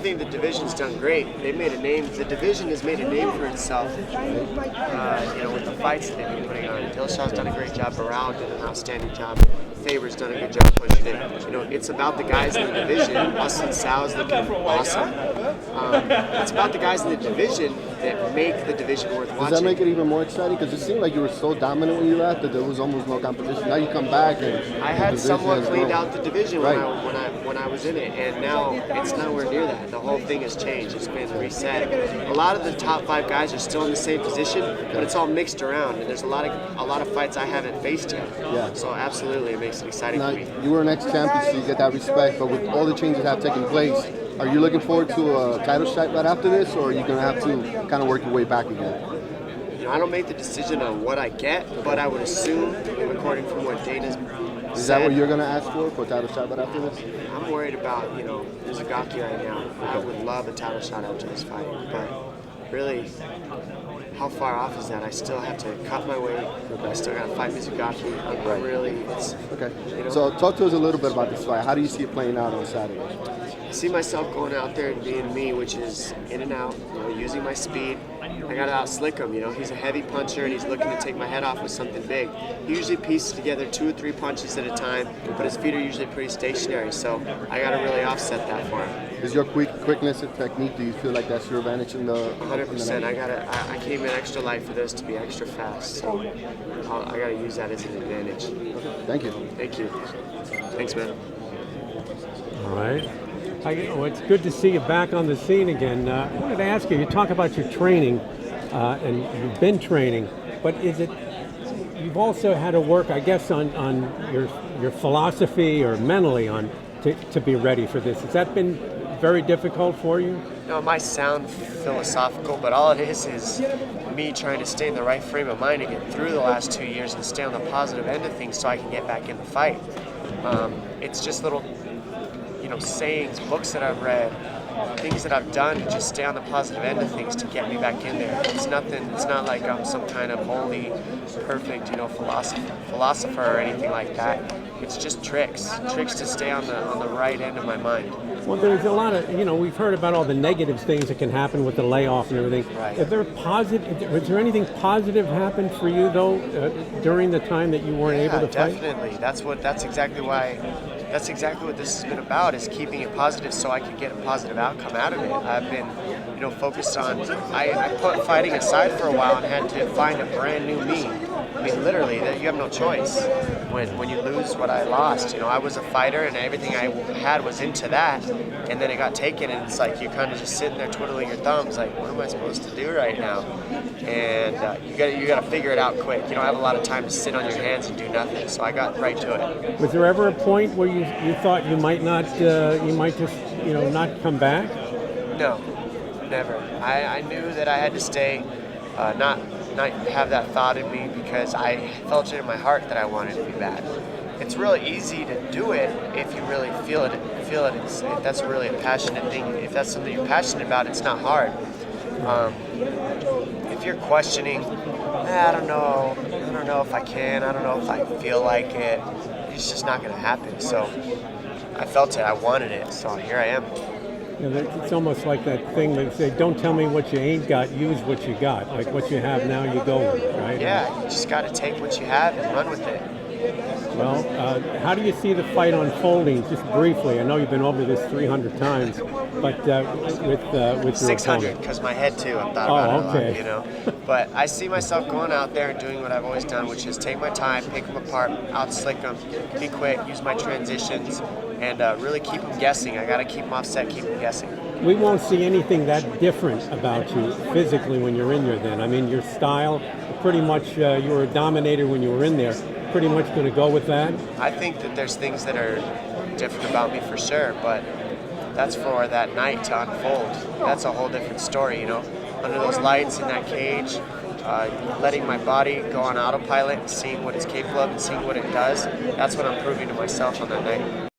think the division's done great. They made a name. The division has made a name for itself. With the fights that they've been putting on. Dillashaw's done a great job. Barao did an outstanding job. Faber's done a good job pushing it. It's about the guys in the division. Austin Sal's looking awesome. It's about the guys in the division that make the division worth watching. Does that make it even more exciting? Because it seemed like you were so dominant when you left that there was almost no competition. Now you come back and I had somewhat cleaned out the division when I was in it, and now it's nowhere near that. The whole thing has changed. It's been reset. A lot of the top 5 guys are still in the same position, but it's all mixed around, and there's a lot of fights I haven't faced yet. Yeah. So absolutely, it makes it exciting now, for me. You were an ex-champion, so you get that respect. But with all the changes that have taken place, are you looking forward to a title shot right after this, or are you going to have to kind of work your way back again? I don't make the decision on what I get, but I would assume, according from what Dana's said, is that what you're going to ask for a title shot right after this? I'm worried about, Mizugaki right now. Okay. I would love a title shot after this fight, but really, how far off is that? I still have to cut my weight. Okay. I still got to fight Mizugaki. Okay. So talk to us a little bit about this fight. How do you see it playing out on Saturday? I see myself going out there and being me, which is in and out, using my speed. I got to out-slick him, He's a heavy puncher, and he's looking to take my head off with something big. He usually pieces together 2 or 3 punches at a time, but his feet are usually pretty stationary, so I got to really offset that for him. Is your quickness and technique, do you feel like that's your advantage in the 100%. I came in extra light for this to be extra fast, so I got to use that as an advantage. Thank you. Thank you. Thanks, man. All right. It's good to see you back on the scene again. I wanted to ask you, you talk about your training, and you've been training, but you've also had to work, I guess, on your philosophy or mentally to be ready for this. Has that been very difficult for you? It might sound philosophical, but all it is me trying to stay in the right frame of mind to get through the last 2 years and stay on the positive end of things so I can get back in the fight. It's just little sayings, books that I've read, things that I've done to just stay on the positive end of things to get me back in there. It's not like I'm some kind of holy, perfect, philosopher or anything like that. It's just tricks to stay on the right end of my mind. Well, there's a lot of, we've heard about all the negative things that can happen with the layoff and everything. Right. Was there anything positive happen for you though during the time that you weren't able to fight? Definitely. That's exactly what this has been about, is keeping it positive so I could get a positive outcome out of it. I've been, focused on, I put fighting aside for a while and had to find a brand new me. I mean, literally, that you have no choice when you lose what I lost. I was a fighter and everything I had was into that, and then it got taken, and it's like you're kind of just sitting there twiddling your thumbs, like, what am I supposed to do right now? And you got to figure it out quick. You don't have a lot of time to sit on your hands and do nothing. So I got right to it. Was there ever a point where you thought you might just not come back? No, never. I knew that I had to stay, not have that thought in me, because I felt it in my heart that I wanted to be bad. It's really easy to do it if you really feel it. If that's really a passionate thing. If that's something you're passionate about, it's not hard. If you're questioning, I don't know if I can, I don't know if I feel like it, it's just not going to happen. So I felt it, I wanted it, so here I am. It's almost like that thing that say, don't tell me what you ain't got, use what you got. Like what you have now, you go with it, right? Yeah, you just got to take what you have and run with it. Well, how do you see the fight unfolding, just briefly? I know you've been over this 300 times, but with 600, because my head too, I've thought about it a lot, But I see myself going out there and doing what I've always done, which is take my time, pick them apart, out-slick them, be quick, use my transitions, and really keep them guessing. I got to keep them offset, keep them guessing. We won't see anything that different about you physically when you're in there then. I mean, your style, pretty much you were a dominator when you were in there. Pretty much going to go with that? I think that there's things that are different about me for sure, but that's for that night to unfold. That's a whole different story, Under those lights in that cage, letting my body go on autopilot, seeing what it's capable of and seeing what it does, that's what I'm proving to myself on that night.